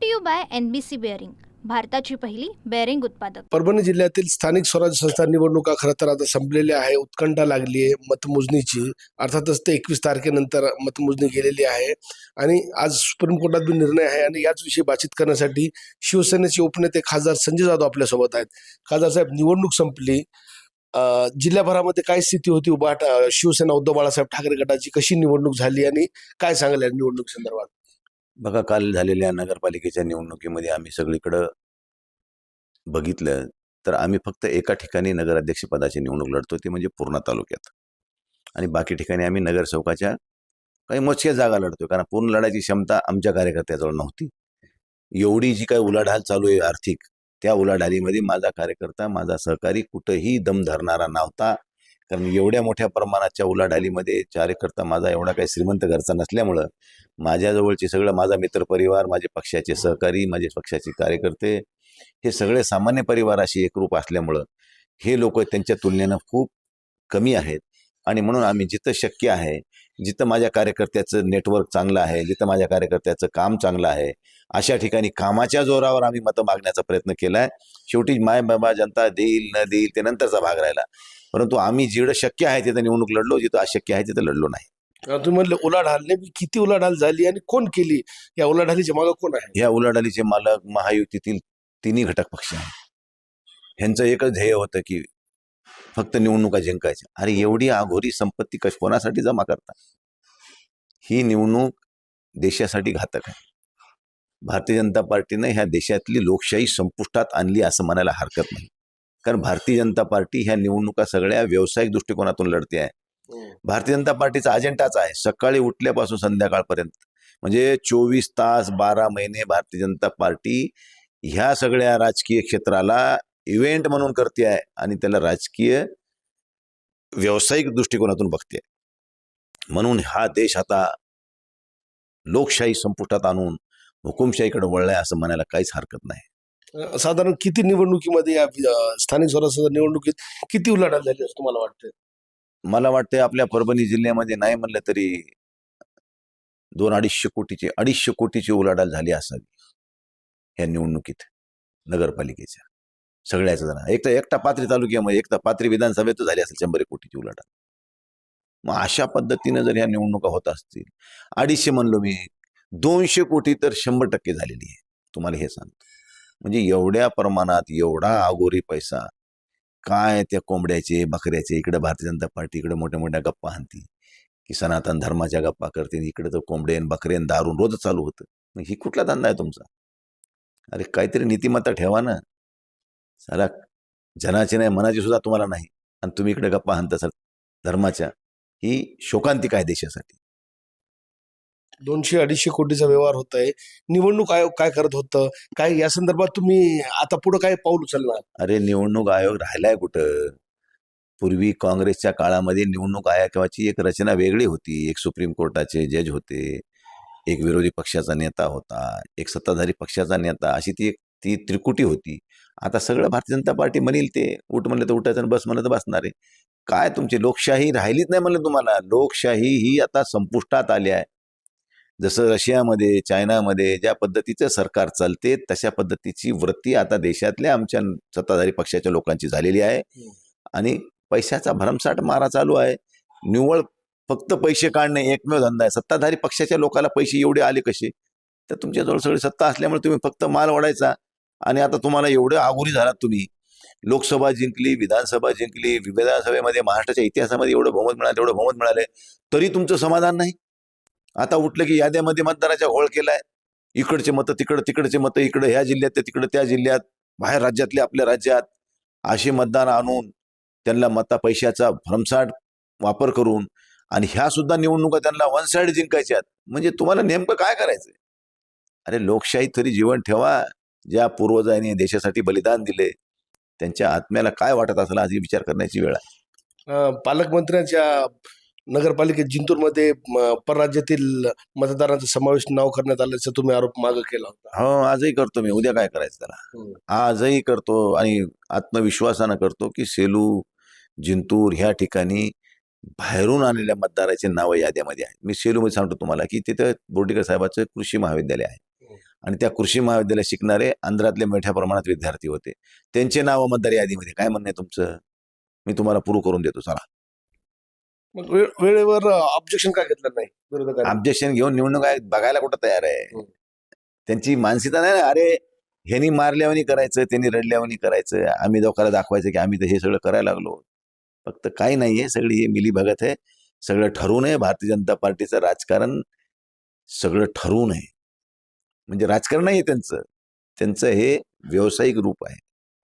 To you by NBC bearing, भारताची पहिली bearing उत्पादक. परभणी जिल्ह्यातील स्थानिक स्वराज्य संस्था निवडणुका खरं तर आता संपलेल्या आहे. उत्कंठा लागली आहे मतमोजणीची. अर्थातच ते 21 तारखेनंतर मतमोजणी गेलेली आहे आणि आज सुप्रीम कोर्टात भी निर्णय आहे आणि याच विषयी बातचीत करण्यासाठी शिवसेनेचे उपनेते खासदार संजय जाधव आपल्यासोबत आहेत. खासदार साहेब, निवडणूक संपली, जिल्ह्याभरामध्ये काय स्थिती होती? शिवसेना उद्धव बाळासाहेब ठाकरे गटाची कशी निवडणूक झाली आणि काय सांगाल या निवडणूक संदर्भात? बघा, काल झालेल्या नगरपालिकेच्या निवडणुकीमध्ये आम्ही सगळीकडं बघितलं तर आम्ही फक्त एका ठिकाणी नगराध्यक्षपदाची निवडणूक लढतो, ते म्हणजे पूर्णा तालुक्यात. आणि बाकी ठिकाणी आम्ही नगरसेवकाच्या काही मोजक्या जागा लढतोय, कारण पूर्ण लढायची क्षमता आमच्या कार्यकर्त्याजवळ नव्हती. एवढी जी काही उलाढाल चालू आहे आर्थिक, त्या उलाढालीमध्ये माझा कार्यकर्ता, माझा सहकारी कुठंही दम धरणारा नव्हता. कारण एवढ्या मोठ्या प्रमाणाच्या उलाढालीमध्ये कार्यकर्ता माझा एवढा काही श्रीमंत घरचा नसल्यामुळं माझ्याजवळचे सगळं, माझा मित्रपरिवार, माझे पक्षाचे सहकारी, माझे पक्षाचे कार्यकर्ते, हे सगळे सामान्य परिवाराशी एकरूप असल्यामुळं हे लोक त्यांच्या तुलनेनं खूप कमी आहेत. आणि म्हणून आम्ही जिथं शक्य आहे, जिथं माझ्या कार्यकर्त्याचं नेटवर्क चांगलं आहे, जिथं माझ्या कार्यकर्त्याचं काम चांगलं आहे, अशा ठिकाणी कामाच्या जोरावर आम्ही मतं मागण्याचा प्रयत्न केला आहे. शेवटी माय बाबा जनता देईल न देईल ते नंतरचा भाग राहिला, परंतु आम्ही जिथं शक्य आहे तिथं निवडणूक लढलो, जिथं अशक्य आहे तिथं लढलो नाही. तुम्ही म्हणले उलाढाल, नेमकी किती उलाढाल झाली आणि कोण केली? या उलाढालीच्या मागे कोण आहे? ह्या उलाढालीचे मालक महायुतीतील तिन्ही घटक पक्ष आहेत. ह्यांचं एकच ध्येय होतं की फक्त निवडणुका जिंकायच्या. अरे, एवढी अघोरी संपत्ती कोणासाठी जमा करता? ही निवडणूक देशासाठी घातक आहे. भारतीय जनता पार्टीने ह्या देशातली लोकशाही संपुष्टात आणली असं म्हणायला हरकत नाही. कारण भारतीय जनता पार्टी ह्या निवडणुका सगळ्या व्यावसायिक दृष्टिकोनातून लढते आहे. भारतीय जनता पार्टीचा अजेंडाच आहे सकाळी उठल्यापासून संध्याकाळपर्यंत, म्हणजे 24 तास 12 महिने भारतीय जनता पार्टी ह्या सगळ्या राजकीय क्षेत्राला इव्हेंट म्हणून करते आहे आणि त्याला राजकीय व्यावसायिक दृष्टिकोनातून बघते. म्हणून हा देश आता लोकशाही संपुष्टात आणून हुकुमशाहीकडे वळलाय असं म्हणायला काहीच हरकत नाही. साधारण किती निवडणुकीमध्ये या स्थानिक स्वराज्य निवडणुकीत किती उलाढाल झाली असं तुम्हाला वाटतं? मला वाटतं आपल्या परभणी जिल्ह्यामध्ये नाही म्हणलं तरी 200-250 कोटीची उलाढाल झाली असावी ह्या निवडणुकीत नगरपालिकेच्या सगळ्याच जण. एकटा पाथरी तालुक्यामध्ये, एकटा पाथरी विधानसभेत झाली असेल 100 कोटीची उलाढाल. मग अशा पद्धतीनं जर ह्या निवडणुका होत असतील, 250 म्हणलो मी, 200 कोटी तर 100% झालेली आहे, तुम्हाला हे सांगतो. म्हणजे एवढ्या प्रमाणात एवढा अघोरी पैसा, काय त्या कोंबड्याचे बकऱ्याचे, इकडे भारतीय जनता पार्टी इकडे मोठ्या मोठ्या गप्पा आणती की सनातन धर्माच्या गप्पा करते, इकडे तर कोंबडे बकरे दारून रोज चालू होतं. मग ही कुठला धंदा आहे तुमचा? अरे, काहीतरी नीतिमत्ता ठेवा ना. साला जनाची नाही मनाची सुद्धा तुम्हाला नाही, आणि तुम्ही इकडे गप्पा आणता सर धर्माच्या. ही शोकांतिक आहे देशासाठी. 200-250 कोटीचा व्यवहार होत आहे. निवडणूक आयोग काय करत होतं, काय या संदर्भात तुम्ही आता पुढे काय पाऊल उचलणार? अरे, निवडणूक आयोग राहिलाय कुठं? पूर्वी काँग्रेसच्या काळामध्ये निवडणूक आयोगाची एक रचना वेगळी होती. एक सुप्रीम कोर्टाचे जज होते, एक विरोधी पक्षाचा नेता होता, एक सत्ताधारी पक्षाचा नेता, अशी ती त्रिकुटी होती. आता सगळं भारतीय जनता पार्टी म्हणेल ते, उठ म्हणलं तर उठायचं आणि बस म्हणलं तर बसणार आहे. काय तुमची लोकशाही राहिलीच नाही म्हणलं तुम्हाला. लोकशाही ही आता संपुष्टात आली आहे. जसं रशियामध्ये, चायनामध्ये ज्या पद्धतीचं सरकार चालते, तशा पद्धतीची वृत्ती आता देशातल्या आमच्या सत्ताधारी पक्षाच्या लोकांची झालेली आहे. आणि पैशाचा भरमसाठ मारा चालू आहे. निव्वळ फक्त पैसे काढणे एकमेव धंदा आहे. सत्ताधारी पक्षाच्या लोकांना पैसे एवढे आले कसे? तर तुमच्याजवळ सगळी सत्ता असल्यामुळे तुम्ही फक्त माल ओढायचा. आणि आता तुम्हाला एवढं आघोरी झालात तुम्ही. लोकसभा जिंकली, विधानसभा जिंकली, विधानसभेमध्ये महाराष्ट्राच्या इतिहासामध्ये एवढं बहुमत मिळालं, तेवढं बहुमत मिळालंय, तरी तुमचं समाधान नाही. आता उठलं की याद्यामध्ये मतदाराचा घोळ केलाय. इकडचे मतं तिकडं, तिकडचे मतं इकडं, ह्या जिल्ह्यात ते तिकडं, त्या जिल्ह्यात, बाहेर राज्यातले आपल्या राज्यात, असे मतदान आणून त्यांना पैशाचा भरमसाठ वापर करून, आणि ह्या सुद्धा निवडणुका त्यांना वन साइड जिंकायच्यात. म्हणजे तुम्हाला नेमकं काय करायचंय? अरे, लोकशाही तरी जीवन ठेवा. ज्या पूर्वजांनी देशासाठी बलिदान दिले त्यांच्या आत्म्याला काय वाटत असेल आज विचार करण्याची वेळ आहे. पालकमंत्र्यांच्या नगरपालिकेत जिंतूरमध्ये परराज्यातील मतदारांचा समावेश नाव करण्यात आल्याचा तुम्ही आरोप मागे केला होता. हो, आजही करतो मी. उद्या काय करायचं त्याला? आजही करतो आणि आत्मविश्वासानं करतो की सेलू, जिंतूर ह्या ठिकाणी बाहेरून आलेल्या मतदाराचे नाव याद्यामध्ये आहेत. मी सेलूमध्ये सांगतो तुम्हाला की तिथं बोर्डीकर साहेबाचं कृषी महाविद्यालय आहे आणि त्या कृषी महाविद्यालयात शिकणारे आंध्रातले मोठ्या प्रमाणात विद्यार्थी होते. त्यांचे नाव मतदार यादीमध्ये. काय म्हणणं आहे तुमचं? मी तुम्हाला प्रूव्ह करून देतो. चला. मग वेळेवर ऑब्जेक्शन का घेतलं नाही विरोधकांनी? ऑब्जेक्शन घेऊन निवडणूक आयोग बघायला कुठं तयार आहे? त्यांची मानसिकता नाही ना, अरे ह्यांनी मारल्यावानी करायचं, त्यांनी रडल्यावानी करायचं, आम्ही लोकांना दाखवायचं की आम्ही तर हे सगळं करायला लागलो. फक्त काही नाहीये, सगळी हे मिलीभगत आहे. सगळं ठरवून आहे. भारतीय जनता पार्टीचं राजकारण सगळं ठरवून आहे. म्हणजे राजकारण नाही त्यांचं, त्यांचं हे व्यावसायिक रूप आहे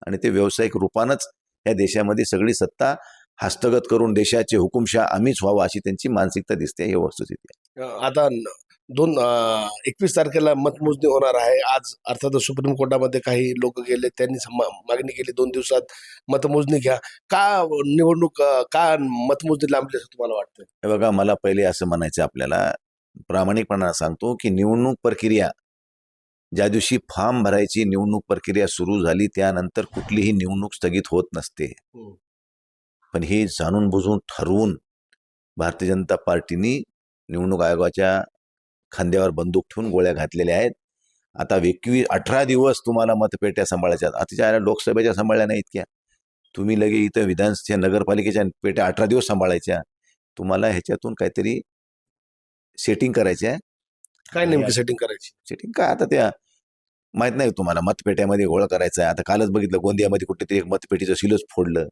आणि ते व्यावसायिक रूपानंच या देशामध्ये सगळी सत्ता हस्तगत करून देशाचे हुकुमशाह आम्हीच व्हावं अशी त्यांची मानसिकता दिसते. हे वस्तुस्थिती आहे. आता 21 तारखेला मतमोजणी होणार आहे. आज अर्थातच सुप्रीम कोर्टामध्ये काही लोक गेले, त्यांनी मागणी केली 2 दिवसात मतमोजणी घ्या. का निवडणूक का मतमोजणी लांबली असं तुम्हाला वाटतं? हे बघा, मला पहिले असं म्हणायचं आपल्याला, प्रामाणिकपणाने सांगतो की निवडणूक प्रक्रिया ज्या दिवशी फॉर्म भरायची निवडणूक प्रक्रिया सुरू झाली त्यानंतर कुठलीही निवडणूक स्थगित होत नसते. पण हे जाणून बुजून ठरवून भारतीय जनता पार्टीनी निवडणूक आयोगाच्या खांद्यावर बंदूक ठेवून गोळ्या घातलेल्या आहेत. आता 18 दिवस तुम्हाला मतपेट्या सांभाळायच्या. आता लोकसभेच्या सांभाळल्या नाही इतक्या. तुम्ही लगे इथं विधानसभा नगरपालिकेच्या पेट्या 18 दिवस सांभाळायच्या. तुम्हाला ह्याच्यातून काहीतरी सेटिंग करायची आहे. काय नेमकी सेटिंग करायची? सेटिंग काय, आता त्या माहित नाही तुम्हाला, मतपेट्यामध्ये घोळ करायचा आहे. आता कालच बघितलं गोंदियामध्ये कुठेतरी एक मतपेटीचं सीलच फोडलं.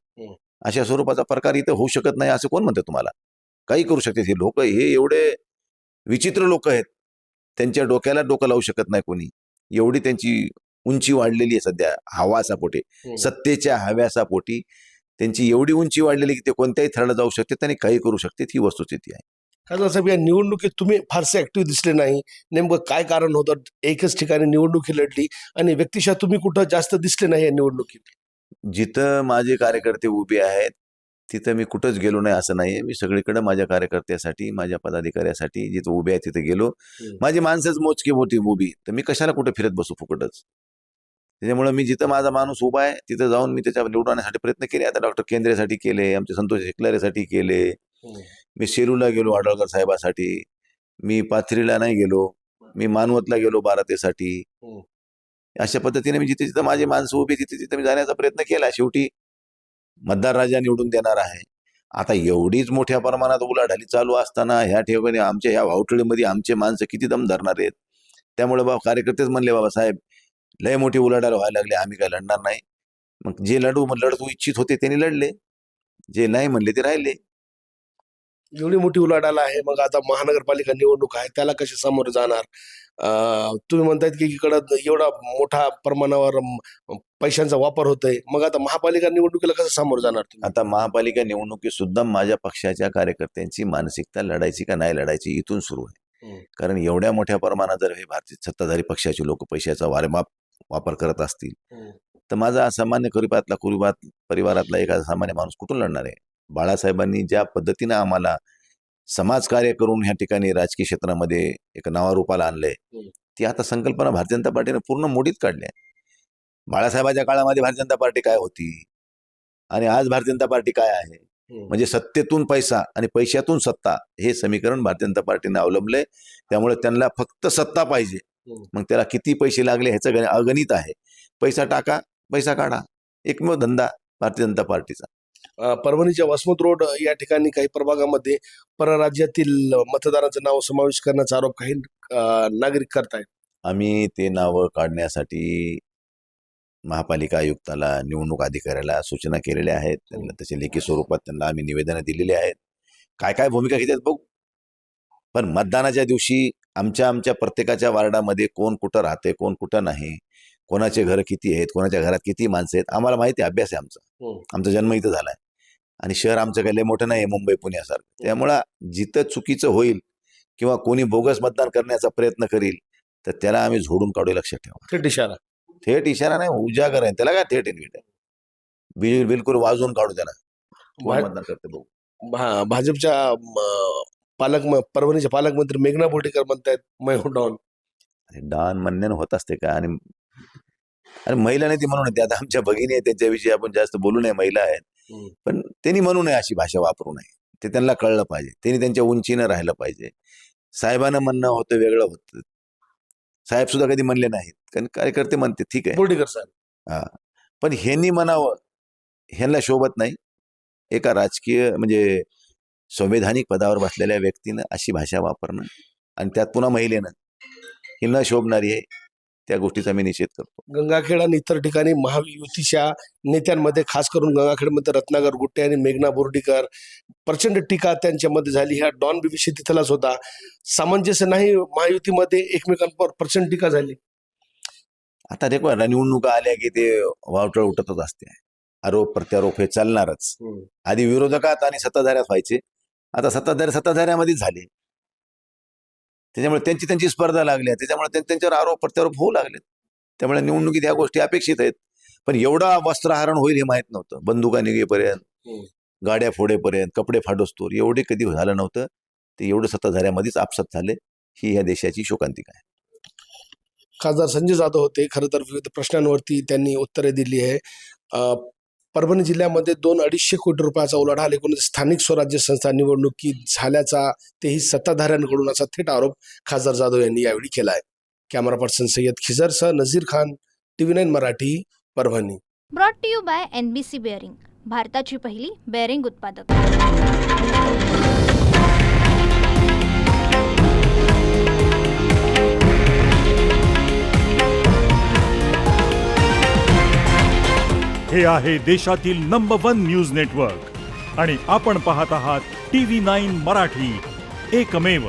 अशा स्वरूपाचा प्रकार इथं होऊ शकत नाही असं कोण म्हणतं तुम्हाला? काही करू शकते हे लोक. हे एवढे विचित्र लोक आहेत, त्यांच्या डोक्याला डोकं लावू शकत नाही कोणी. एवढी त्यांची उंची वाढलेली आहे सध्या हवासापोटी, सत्तेच्या हव्यासापोटी त्यांची एवढी उंची वाढलेली की ते कोणत्याही थराला जाऊ शकतात आणि काही करू शकतात. ही वस्तुस्थिती आहे. खासदार साहेब, या निवडणुकीत तुम्ही फारसे ऍक्टिव्ह दिसले नाही. नेमकं काय कारण होतं? एकच ठिकाणी निवडणूक लढली आणि व्यक्तिशः तुम्ही कुठं जास्त दिसले नाही या निवडणुकीत. जिथं माझे कार्यकर्ते उभे आहेत तिथं मी कुठंच गेलो नाही असं नाहीये. मी सगळीकडे माझ्या कार्यकर्त्यासाठी, माझ्या पदाधिकाऱ्यासाठी जिथं उभे आहे तिथे गेलो. माझी माणसंच मोजकी मोठी उभी, तर मी कशाला कुठं फिरत बसू फुकटच? त्याच्यामुळे मी जिथं माझा माणूस उभा आहे तिथं जाऊन मी त्याच्या निवडण्यासाठी प्रयत्न केले. आता डॉक्टर केंद्रेसाठी केले, आमचे संतोष शिकलारेसाठी केले, मी सेलूला गेलो आडळकर साहेबासाठी, मी पाथरीला नाही गेलो, मी मानवतला गेलो बारातेसाठी. अशा पद्धतीने मी जिथे जिथं माझी माणसं उभी तिथे तिथे मी जाण्याचा प्रयत्न केला. शेवटी मतदार राजा निवडून देणार आहे. आता एवढीच मोठ्या प्रमाणात उलाढाली चालू असताना ह्या ठिकाणी आमच्या ह्या वावटळीमध्ये आमचे माणसं किती दम धरणार आहेत? त्यामुळे बाबा कार्यकर्तेच म्हणले, बाबा साहेब लय मोठी उलाढाल व्हायला लागली, आम्ही काय लढणार नाही. मग जे लढू इच्छित होते त्यांनी लढले, जे नाही म्हणले ते राहिले. एवढी मोठी उलाढाल आहे, मग आता महानगरपालिका निवडणूक आहे, त्याला कसे सामोरे जाणार? तुम्ही म्हणतायत की इकडं एवढा मोठ्या प्रमाणावर पैशांचा वापर होतोय, मग आता महापालिका निवडणुकीला कसं सामोरे जाणार तुम्ही? आता महापालिका निवडणुकीत सुद्धा माझ्या पक्षाच्या कार्यकर्त्यांची मानसिकता लढायची का नाही लढायची इथून सुरू आहे. कारण एवढ्या मोठ्या प्रमाणात जर हे भारतीय सत्ताधारी पक्षाचे लोक पैशाचा वापर करत असतील तर माझा सामान्य कुरुबात परिवारातला एखादा सामान्य माणूस कुठून लढणार आहे? बाळासाहेबांनी ज्या पद्धतीनं आम्हाला समाजकार्य करून ह्या ठिकाणी राजकीय क्षेत्रामध्ये एक नावारूपाला आणलंय, ती आता संकल्पना भारतीय जनता पार्टीने पूर्ण मोडीत काढली आहे. बाळासाहेबांच्या काळामध्ये भारतीय जनता पार्टी काय होती आणि आज भारतीय जनता पार्टी काय आहे? म्हणजे सत्तेतून पैसा आणि पैशातून सत्ता हे समीकरण भारतीय जनता पार्टीने अवलंबले. त्यामुळे त्यांना फक्त सत्ता पाहिजे. मग त्याला किती पैसे लागले ह्याचं अगणित आहे. पैसा टाका, पैसा काढा, एकमेव धंदा भारतीय जनता पार्टीचा. परभणीच्या वसमत रोड या ठिकाणी काही प्रभागामध्ये परराज्यातील मतदारांचं नाव समावेश करण्याचा आरोप काही नागरिक करतायत. आम्ही ते नावं काढण्यासाठी महापालिका आयुक्ताला, निवडणूक अधिकाऱ्याला सूचना केलेल्या आहेत. त्यांना त्याच्या लेखी स्वरूपात त्यांना आम्ही निवेदनं दिलेली आहेत. काय काय भूमिका घेतात बघू. पण मतदानाच्या दिवशी आमच्या प्रत्येकाच्या वार्डामध्ये कोण कुठं राहते, कोण कुठं नाही, कोणाचे घर किती आहेत, कोणाच्या घरात किती माणसं आहेत, आम्हाला माहिती आहे. अभ्यास आहे आमचा जन्म इथं झालाय आणि शहर आमचं काही लय मोठं नाही मुंबई पुण्यासारखं. त्यामुळं जिथं चुकीचं होईल किंवा कोणी बोगस मतदान करण्याचा प्रयत्न करील तर त्याला आम्ही झोडून काढू. लक्षात ठेवा. थेट इशारा नाही, उजागर आहे त्याला. काय थेट इन्व्हिट आहे, बिलकुल वाजवून काढू त्याला. मतदान करते बघू. भाजपच्या परभणीचे पालकमंत्री मेघना बोर्डीकर म्हणतायत डॉन. डॉन म्हणण्यानं होत असते का? आणि महिला नाही ती म्हणू नये. आता आमच्या भगिनी आहेत, त्यांच्याविषयी आपण जास्त बोलू नये. महिला आहेत, पण त्यांनी म्हणू नये, अशी भाषा वापरू नये. ते त्यांना कळलं पाहिजे. त्यांनी त्यांच्या उंचीनं राहिलं पाहिजे. साहेबांना म्हणणं होतं वेगळं होतं, साहेब सुद्धा कधी म्हणले नाहीत, कारण कार्यकर्ते म्हणते ठीक आहे. बोर्डीकर साहेब. हा, पण ह्यांनी म्हणावं, ह्यांना शोभत नाही. एका राजकीय म्हणजे संवैधानिक पदावर बसलेल्या व्यक्तीनं अशी भाषा वापरणं आणि त्यात पुन्हा महिलेनं, ही न शोभणारी आहे. त्या गोष्टीचा मी निषेध करतो. गंगाखेड आणि इतर ठिकाणी महायुतीच्या नेत्यांमध्ये खास करून गंगाखेडमध्ये रत्नाकर गुट्टे आणि मेघना बोर्डीकर प्रचंड टीका त्यांच्यामध्ये झाली. ह्या डॉन विषय तिथलाच होता. सामंजस्य नाही महायुतीमध्ये, एकमेकांवर प्रचंड टीका झाली. आता देखो निवडणुका आल्या की ते वावटळ उठतच असते. आरोप प्रत्यारोप हे चालणारच. आधी विरोधकात आणि सत्ताधाऱ्यात व्हायचे, आता सत्ताधाऱ्यामध्येच झाले. त्याच्यामुळे त्यांची स्पर्धा लागल्या, त्याच्यामुळे त्यांच्यावर आरोप प्रत्यारोप होऊ लागले. त्यामुळे निवडणुकीत ह्या गोष्टी अपेक्षित आहेत. पण एवढा वस्त्रहरण होईल हे माहित नव्हतं. बंदुका निघेपर्यंत, गाड्या फोडेपर्यंत, कपडे फाडोस्तोर एवढे कधी झालं नव्हतं. ते एवढं सत्ताधाऱ्यामध्येच आपसात झाले. ही या देशाची शोकांतिका आहे. खासदार संजय जाधव होते. खरं तर विविध प्रश्नांवरती त्यांनी उत्तरे दिली आहे. परभणी जिल्ह्यामध्ये 200-250 कोटी रुपयाचा उलाढाल आले. एकूण स्थानिक स्वराज्य संस्था निवडणुकीत झाल्याचा तेही सत्ताधाऱ्यांकडून असा थेट आरोप खासदार जाधव यांनी यावेळी केला आहे. कॅमेरा पर्सन सय्यद खिजरसह Nazir Khan, TV9 Marathi, Parbhani. Brought to you by NBC bearing, भारताची पहिली बेअरिंग उत्पादक. हे आहे देशातील नंबर 1 न्यूज नेटवर्क आणि आपण पाहत आहात TV9 मराठी, एकमेव.